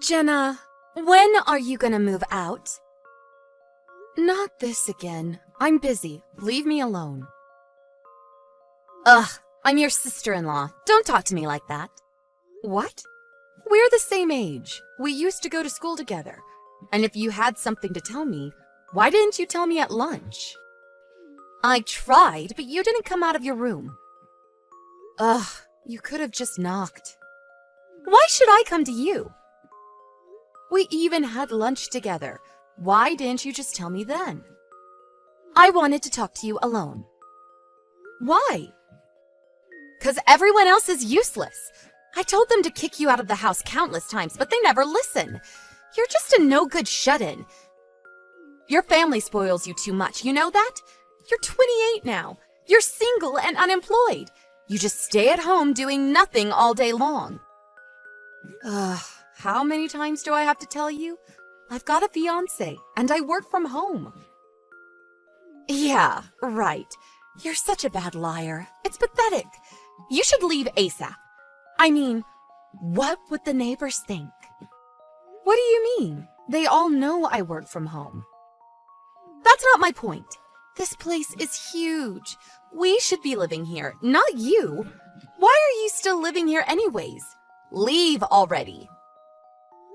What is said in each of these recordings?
Jenna, when are you gonna move out? Not this again. I'm busy. Leave me alone. Ugh, I'm your sister-in-law. Don't talk to me like that. What? We're the same age. We used to go to school together. And if you had something to tell me, why didn't you tell me at lunch? I tried, but you didn't come out of your room. Ugh, you could have just knocked. Why should I come to you? We even had lunch together. Why didn't you just tell me then? I wanted to talk to you alone. Why? 'Cause everyone else is useless. I told them to kick you out of the house countless times, but they never listen. You're just a no-good shut-in. Your family spoils you too much, you know that? You're 28 now. You're single and unemployed. You just stay at home doing nothing all day long. How many times do I have to tell you? I've got a fiancé, and I work from home. Yeah, right. You're such a bad liar. It's pathetic. You should leave ASAP. I mean, what would the neighbors think? What do you mean? They all know I work from home. That's not my point. This place is huge. We should be living here, not you. Why are you still living here anyways? Leave already.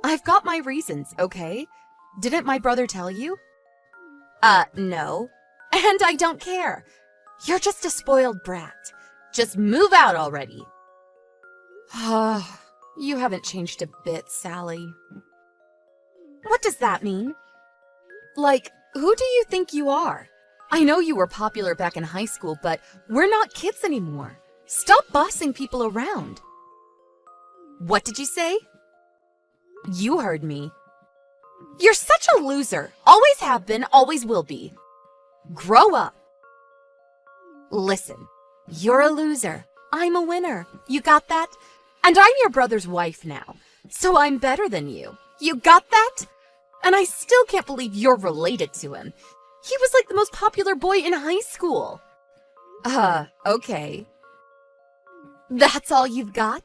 I've got my reasons, okay? Didn't my brother tell you? No. And I don't care. You're just a spoiled brat. Just move out already. You haven't changed a bit, Sally. What does that mean? Like, who do you think you are? I know you were popular back in high school, but we're not kids anymore. Stop bossing people around. What did you say? You heard me. You're such a loser. Always have been, always will be. Grow up. Listen, you're a loser. I'm a winner. You got that? And I'm your brother's wife now, so I'm better than you. You got that? And I still can't believe you're related to him. He was like the most popular boy in high school. Okay. That's all you've got?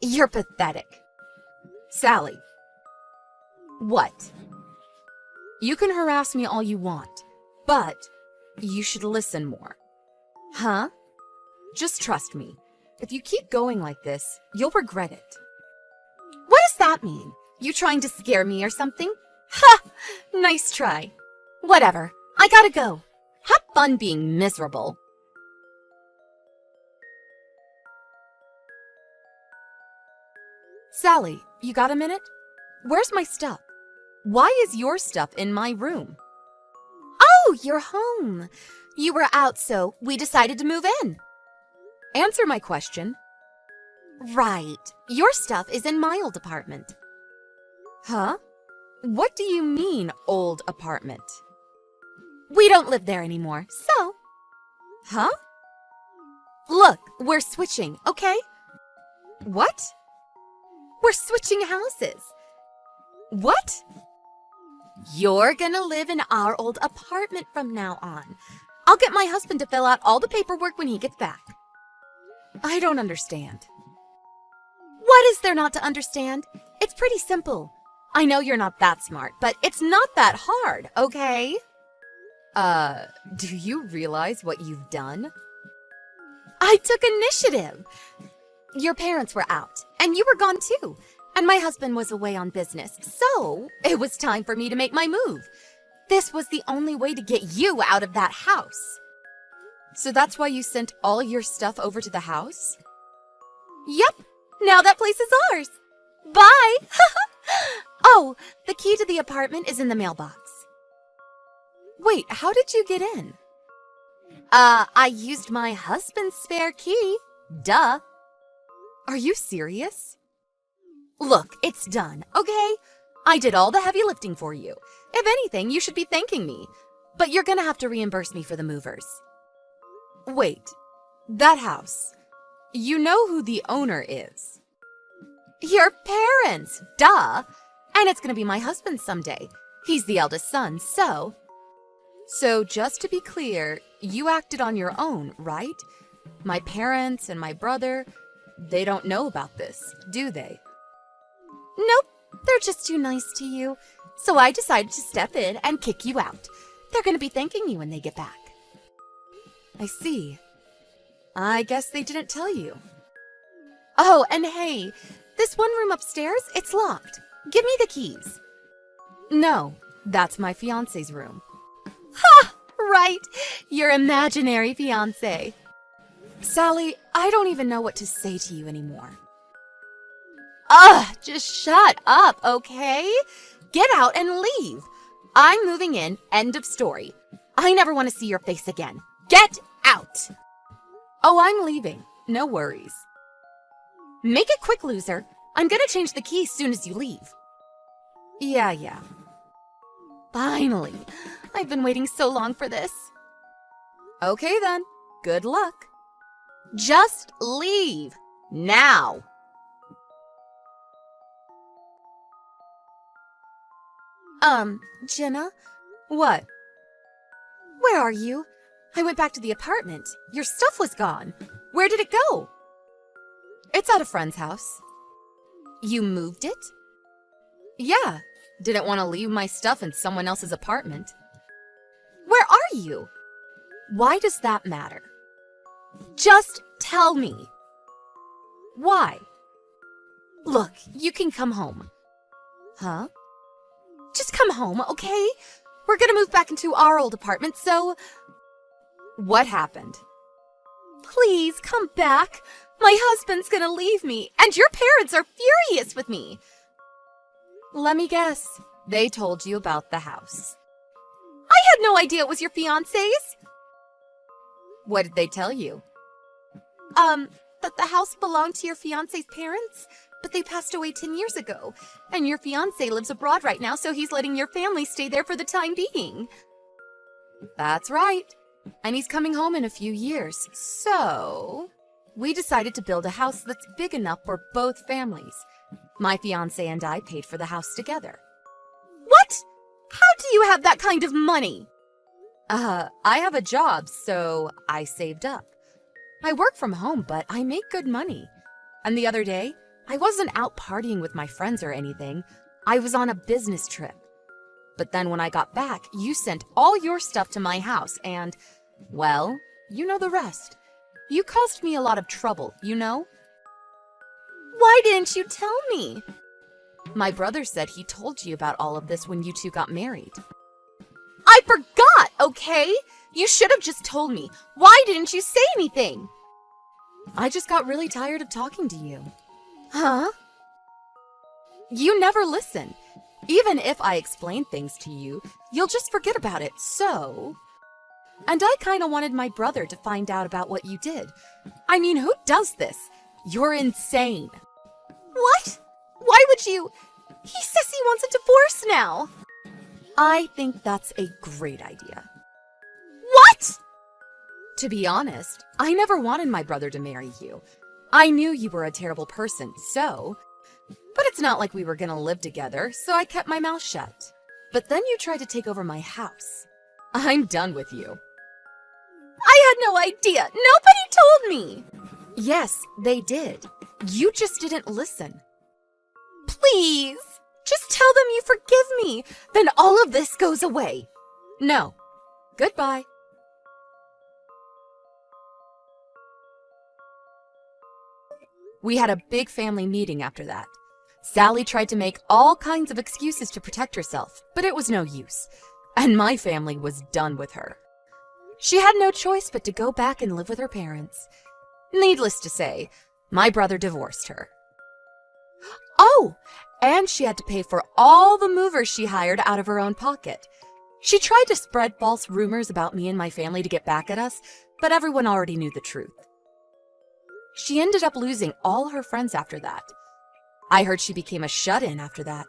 You're pathetic. Sally. What? You can harass me all you want, but you should listen more. Huh? Just trust me. If you keep going like this, you'll regret it. What does that mean? You trying to scare me or something? Ha! Nice try. Whatever. I gotta go. Have fun being miserable. Sally, you got a minute? Where's my stuff? Why is your stuff in my room? Oh, you're home. You were out, so we decided to move in. Answer my question. Right. Your stuff is in my old apartment. Huh? What do you mean, old apartment? We don't live there anymore, so... Huh? Look, we're switching, okay? What? We're switching houses. What? You're gonna live in our old apartment from now on. I'll get my husband to fill out all the paperwork when he gets back. I don't understand. What is there not to understand? It's pretty simple. I know you're not that smart, but it's not that hard, okay? Do you realize what you've done? I took initiative. Your parents were out, and you were gone too, and my husband was away on business, so it was time for me to make my move. This was the only way to get you out of that house. So that's why you sent all your stuff over to the house? Yep, now that place is ours. Bye! Oh, the key to the apartment is in the mailbox. Wait, how did you get in? I used my husband's spare key. Duh. Are you serious? Look, it's done, okay? I did all the heavy lifting for you. If anything, you should be thanking me. But you're gonna have to reimburse me for the movers. Wait, that house. You know who the owner is? Your parents, duh. And it's gonna be my husband someday. He's the eldest son, so... So just to be clear, you acted on your own, right? My parents and my brother, they don't know about this, do they? Nope, They're just too nice to you, so I decided to step in and kick you out. They're going to be thanking you when they get back. I see. I guess they didn't tell you. Oh, and hey, this one room upstairs, it's locked. Give me the keys. No, that's my fiancé's room. Ha! Right, your imaginary fiancé. Sally, I don't even know what to say to you anymore. Ugh, just shut up, okay? Get out and leave. I'm moving in, end of story. I never want to see your face again. Get out! Oh, I'm leaving. No worries. Make it quick, loser. I'm gonna change the key as soon as you leave. Yeah. Finally. I've been waiting so long for this. Okay then. Good luck. Just leave. Now. Jenna? What? Where are you? I went back to the apartment. Your stuff was gone. Where did it go? It's at a friend's house. You moved it? Yeah. Didn't want to leave my stuff in someone else's apartment. Where are you? Why does that matter? Just tell me. Why? Look, you can come home. Huh? Just come home, okay? We're gonna move back into our old apartment, so... What happened? Please, come back. My husband's gonna leave me, and your parents are furious with me. Let me guess. They told you about the house. I had no idea it was your fiancé's. What did they tell you? That the house belonged to your fiancé's parents, but they passed away 10 years ago, and your fiancé lives abroad right now, so he's letting your family stay there for the time being. That's right. And he's coming home in a few years, so... We decided to build a house that's big enough for both families. My fiancé and I paid for the house together. What? How do you have that kind of money? I have a job, so I saved up. I work from home, but I make good money. And the other day, I wasn't out partying with my friends or anything. I was on a business trip. But then when I got back, you sent all your stuff to my house and, well, you know the rest. You caused me a lot of trouble, you know? Why didn't you tell me? My brother said he told you about all of this when you two got married. I forgot, okay? You should have just told me. Why didn't you say anything? I just got really tired of talking to you. Huh? You never listen. Even if I explain things to you, you'll just forget about it, so... And I kinda wanted my brother to find out about what you did. I mean, who does this? You're insane. What? Why would you? He says he wants a divorce now. I think that's a great idea. What? To be honest, I never wanted my brother to marry you. I knew you were a terrible person, so... But it's not like we were gonna live together, so I kept my mouth shut. But then you tried to take over my house. I'm done with you. I had no idea. Nobody told me. Yes, they did. You just didn't listen. Please, just tell them you forgive me. Then all of this goes away. No. Goodbye. We had a big family meeting after that. Sally tried to make all kinds of excuses to protect herself, but it was no use. And my family was done with her. She had no choice but to go back and live with her parents. Needless to say, my brother divorced her. Oh, and she had to pay for all the movers she hired out of her own pocket. She tried to spread false rumors about me and my family to get back at us, but everyone already knew the truth. She ended up losing all her friends after that. I heard she became a shut-in after that.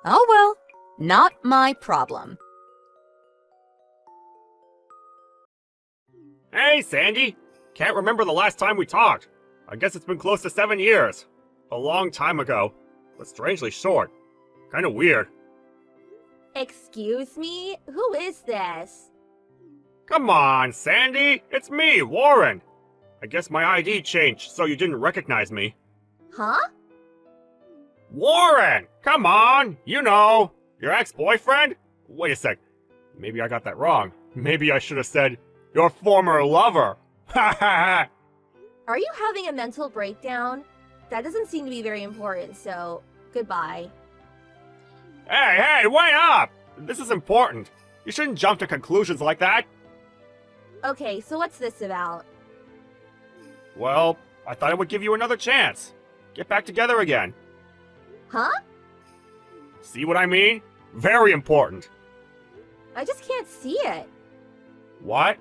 Oh well, not my problem. Hey, Sandy! Can't remember the last time we talked. I guess it's been close to 7 years. A long time ago, but strangely short. Kinda weird. Excuse me? Who is this? Come on, Sandy! It's me, Warren! I guess my ID changed, so you didn't recognize me. Huh? Warren! Come on! You know! Your ex-boyfriend? Wait a sec. Maybe I got that wrong. Maybe I should have said, your former lover. Ha ha ha! Are you having a mental breakdown? That doesn't seem to be very important, so goodbye. Hey, wait up! This is important. You shouldn't jump to conclusions like that. Okay, so what's this about? Well, I thought I would give you another chance. Get back together again. Huh? See what I mean? Very important. I just can't see it. What?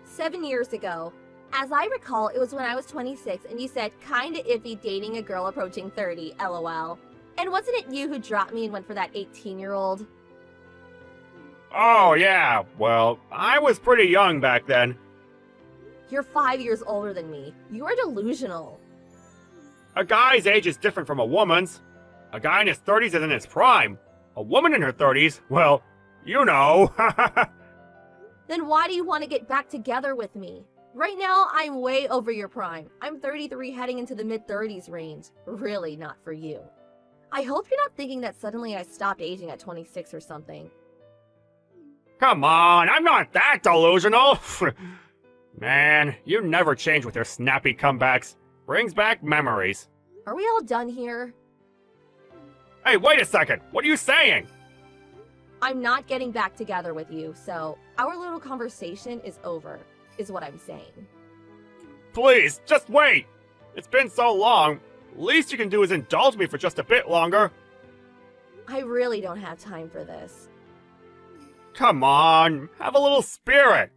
7 years ago. As I recall, it was when I was 26 and you said kinda iffy dating a girl approaching 30, lol. And wasn't it you who dropped me and went for that 18-year-old? Oh, yeah. Well, I was pretty young back then. You're 5 years older than me. You are delusional. A guy's age is different from a woman's. A guy in his 30s is in his prime. A woman in her 30s, well, you know. Then why do you want to get back together with me? Right now, I'm way over your prime. I'm 33 heading into the mid-30s range. Really not for you. I hope you're not thinking that suddenly I stopped aging at 26 or something. Come on, I'm not that delusional. Man, you never change with your snappy comebacks. Brings back memories. Are we all done here? Hey, wait a second. What are you saying? I'm not getting back together with you, so our little conversation is over, is what I'm saying. Please, just wait. It's been so long. Least you can do is indulge me for just a bit longer. I really don't have time for this. Come on, have a little spirit.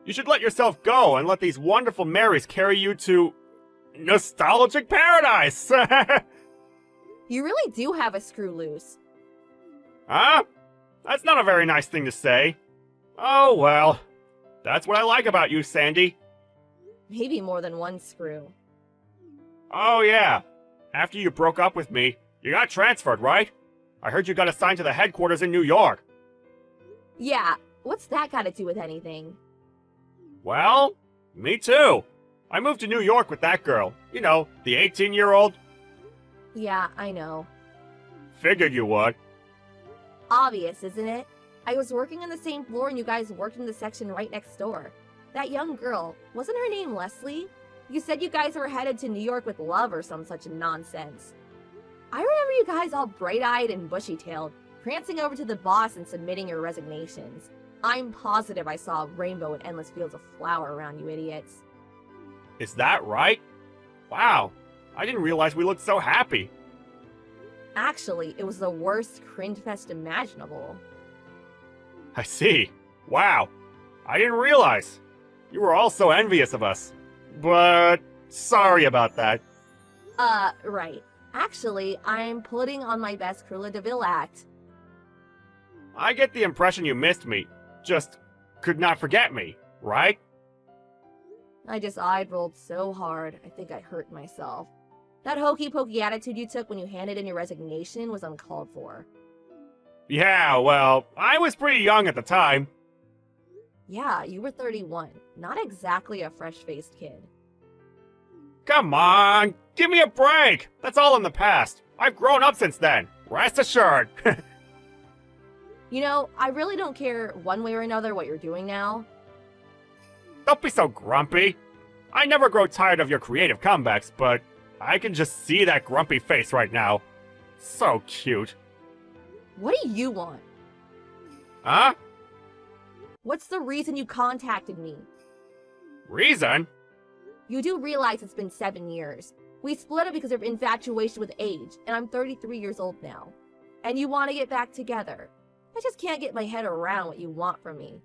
You should let yourself go and let these wonderful Marys carry you to nostalgic paradise. You really do have a screw loose. Huh? That's not a very nice thing to say. Oh well. That's what I like about you, Sandy. Maybe more than one screw. Oh yeah. After you broke up with me, you got transferred, right? I heard you got assigned to the headquarters in New York. Yeah, what's that got to do with anything? Well, me too. I moved to New York with that girl. You know, the 18-year-old. Yeah, I know. Figured you would. Obvious, isn't it? I was working on the same floor and you guys worked in the section right next door. That young girl, wasn't her name Leslie? You said you guys were headed to New York with love or some such nonsense. I remember you guys all bright-eyed and bushy-tailed, prancing over to the boss and submitting your resignations. I'm positive I saw a rainbow and endless fields of flower around you idiots. Is that right? Wow, I didn't realize we looked so happy. Actually, it was the worst cringe fest imaginable. I see. Wow, I didn't realize. You were all so envious of us. But sorry about that. Right. Actually, I'm putting on my best Cruella de Vil act. I get the impression you missed me. Just could not forget me, right? I just eye-rolled so hard, I think I hurt myself. That hokey-pokey attitude you took when you handed in your resignation was uncalled for. Yeah, well, I was pretty young at the time. Yeah, you were 31. Not exactly a fresh-faced kid. Come on, give me a break. That's all in the past. I've grown up since then. Rest assured. You know, I really don't care one way or another what you're doing now. Don't be so grumpy. I never grow tired of your creative comebacks, but I can just see that grumpy face right now. So cute. What do you want? Huh? What's the reason you contacted me? Reason? You do realize it's been 7 years. We split up because of infatuation with age, and I'm 33 years old now. And you want to get back together. I just can't get my head around what you want from me.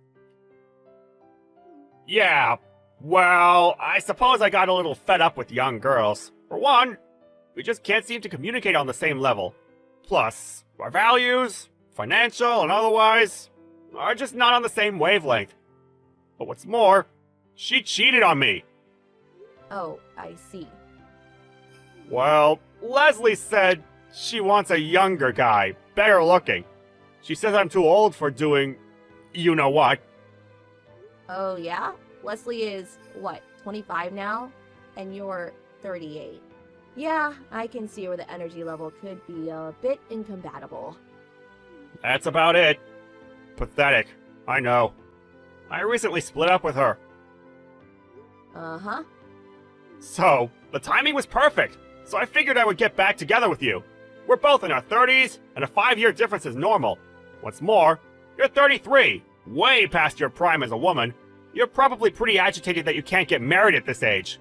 Yeah, well, I suppose I got a little fed up with young girls. For one, we just can't seem to communicate on the same level. Plus, our values, financial and otherwise, are just not on the same wavelength. But what's more, she cheated on me. Oh, I see. Well, Leslie said she wants a younger guy, better looking. She says I'm too old for doing you know what. Oh, yeah? Leslie is, what, 25 now? And you're 38. Yeah, I can see where the energy level could be a bit incompatible. That's about it. Pathetic. I know. I recently split up with her. Uh-huh. So, the timing was perfect. So I figured I would get back together with you. We're both in our 30s, and a 5-year difference is normal. What's more, you're 33, way past your prime as a woman. You're probably pretty agitated that you can't get married at this age.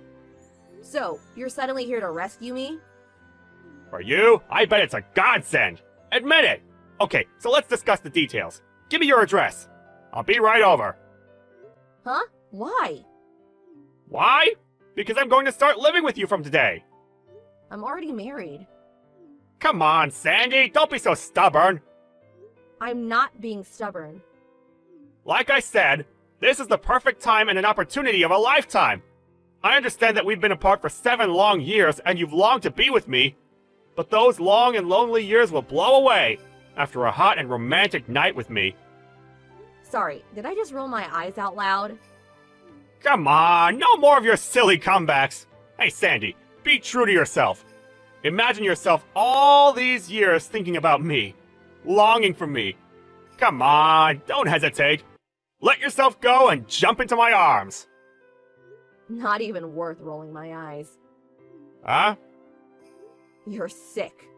So, you're suddenly here to rescue me? For you, I bet it's a godsend. Admit it. Okay, so let's discuss the details. Give me your address. I'll be right over. Huh? Why? Why? Because I'm going to start living with you from today. I'm already married. Come on, Sandy, don't be so stubborn. I'm not being stubborn. Like I said, this is the perfect time and an opportunity of a lifetime. I understand that we've been apart for 7 long years and you've longed to be with me, but those long and lonely years will blow away after a hot and romantic night with me. Sorry, did I just roll my eyes out loud? Come on, no more of your silly comebacks. Hey, Sandy, be true to yourself. Imagine yourself all these years thinking about me, longing for me. Come on, don't hesitate. Let yourself go and jump into my arms. Not even worth rolling my eyes. Huh? You're sick.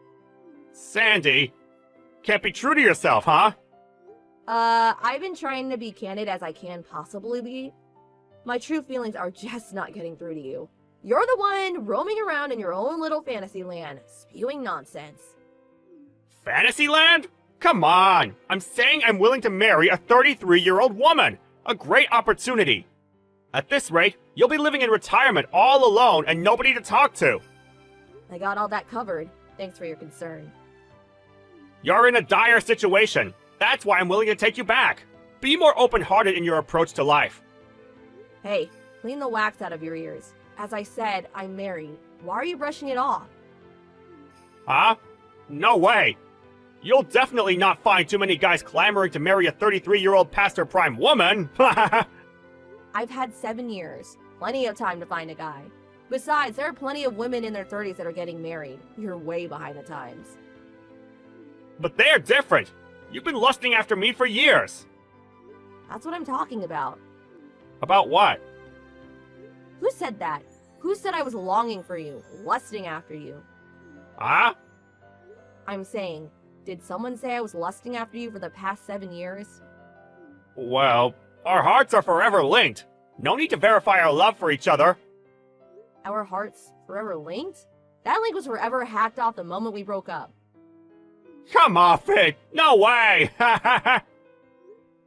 Sandy, can't be true to yourself, huh? I've been trying to be candid as I can possibly be. My true feelings are just not getting through to you. You're the one roaming around in your own little fantasy land, spewing nonsense. Fantasyland? Come on! I'm saying I'm willing to marry a 33-year-old woman! A great opportunity! At this rate, you'll be living in retirement all alone and nobody to talk to. I got all that covered. Thanks for your concern. You're in a dire situation. That's why I'm willing to take you back. Be more open-hearted in your approach to life. Hey, clean the wax out of your ears. As I said, I'm married. Why are you brushing it off? Huh? No way. You'll definitely not find too many guys clamoring to marry a 33-year-old past her prime woman. I've had 7 years. Plenty of time to find a guy. Besides, there are plenty of women in their 30s that are getting married. You're way behind the times. But they're different. You've been lusting after me for years. That's what I'm talking about. About what? Who said that? Who said I was longing for you, lusting after you? Huh? I'm saying, did someone say I was lusting after you for the past 7 years? Well, our hearts are forever linked. No need to verify our love for each other. Our hearts forever linked? That link was forever hacked off the moment we broke up. Come off it! No way!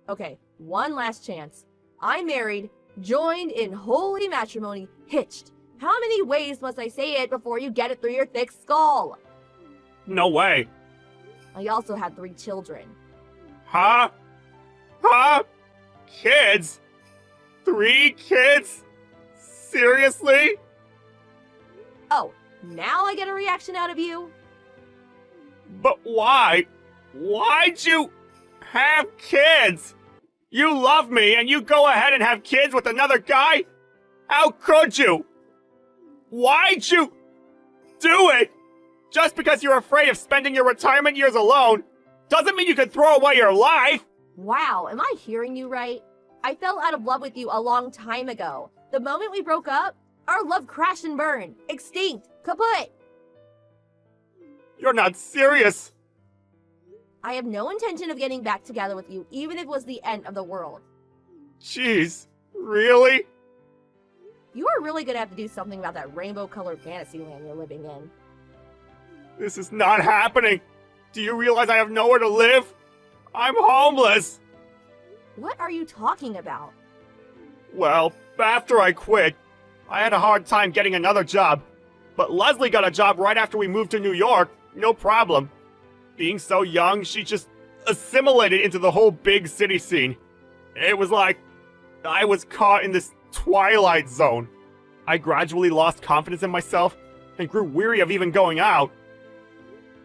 Okay, one last chance. I'm married, joined in holy matrimony, hitched. How many ways must I say it before you get it through your thick skull? No way. I also had 3 children. Huh? Huh? Kids? 3 kids? Seriously? Oh, now I get a reaction out of you? But why? Why'd you have kids? You love me and you go ahead and have kids with another guy? How could you? Why'd you do it? Just because you're afraid of spending your retirement years alone doesn't mean you can throw away your life. Wow, am I hearing you right? I fell out of love with you a long time ago. The moment we broke up, our love crashed and burned. Extinct. Kaput. You're not serious. I have no intention of getting back together with you, even if it was the end of the world. Jeez, really? You are really gonna have to do something about that rainbow-colored fantasy land you're living in. This is not happening. Do you realize I have nowhere to live? I'm homeless. What are you talking about? Well, after I quit, I had a hard time getting another job. But Leslie got a job right after we moved to New York, no problem. Being so young, she just assimilated into the whole big city scene. It was like I was caught in this twilight zone. I gradually lost confidence in myself and grew weary of even going out.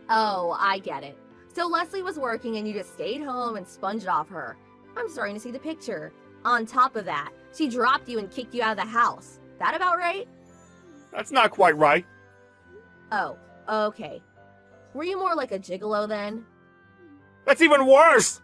Oh, I get it. So Leslie was working and you just stayed home and sponged off her. I'm starting to see the picture. On top of that, she dropped you and kicked you out of the house. That about right? That's not quite right. Oh, okay. Were you more like a gigolo then? That's even worse!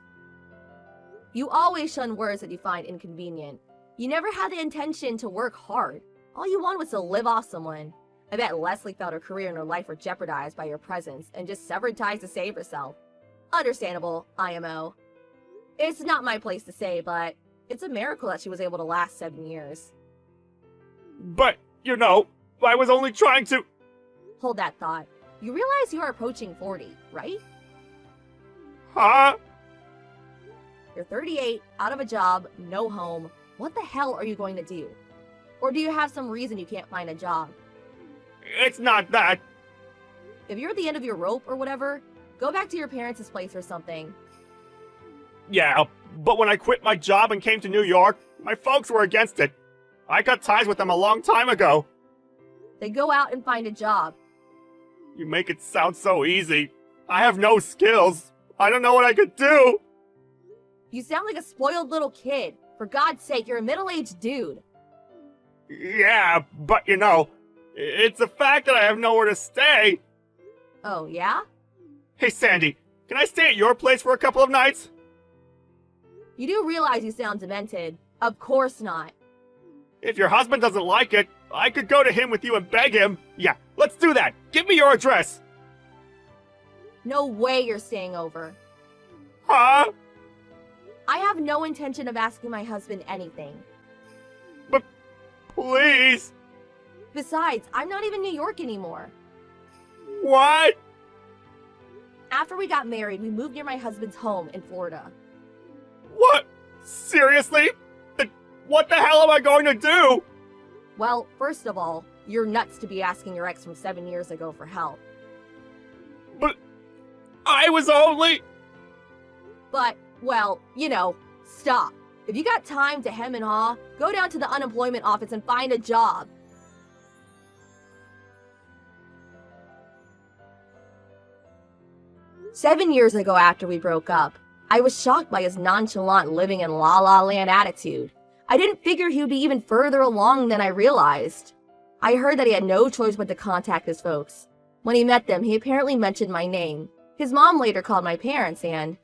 You always shun words that you find inconvenient. You never had the intention to work hard. All you wanted was to live off someone. I bet Leslie felt her career and her life were jeopardized by your presence and just severed ties to save herself. Understandable, IMO. It's not my place to say, but it's a miracle that she was able to last 7 years. But, I was only trying to. Hold that thought. You realize you are approaching 40, right? Huh? You're 38, out of a job, no home. What the hell are you going to do? Or do you have some reason you can't find a job? It's not that. If you're at the end of your rope or whatever, go back to your parents' place or something. Yeah, but when I quit my job and came to New York, my folks were against it. I cut ties with them a long time ago. Then go out and find a job. You make it sound so easy. I have no skills. I don't know what I could do. You sound like a spoiled little kid. For God's sake, you're a middle-aged dude. Yeah, but it's a fact that I have nowhere to stay. Oh, yeah? Hey, Sandy, can I stay at your place for a couple of nights? You do realize you sound demented. Of course not. If your husband doesn't like it, I could go to him with you and beg him. Yeah, let's do that. Give me your address. No way you're staying over. Huh? I have no intention of asking my husband anything. But please. Besides, I'm not even in New York anymore. What? After we got married, we moved near my husband's home in Florida. What? Seriously? Then what the hell am I going to do? Well, first of all, you're nuts to be asking your ex from 7 years ago for help. But I was only... But, well, stop. If you got time to hem and haw, go down to the unemployment office and find a job. "7 years ago after we broke up, I was shocked by his nonchalant living in la-la land attitude. I didn't figure he would be even further along than I realized. I heard that he had no choice but to contact his folks. When he met them, he apparently mentioned my name. His mom later called my parents and...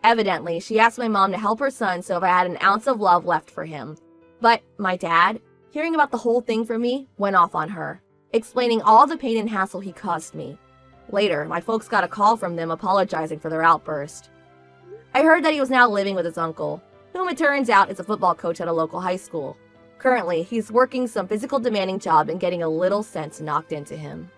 Evidently, she asked my mom to help her son so if I had an ounce of love left for him. But my dad, hearing about the whole thing from me, went off on her, explaining all the pain and hassle he caused me. Later, my folks got a call from them apologizing for their outburst. I heard that he was now living with his uncle, whom it turns out is a football coach at a local high school. Currently, he's working some physical demanding job and getting a little sense knocked into him.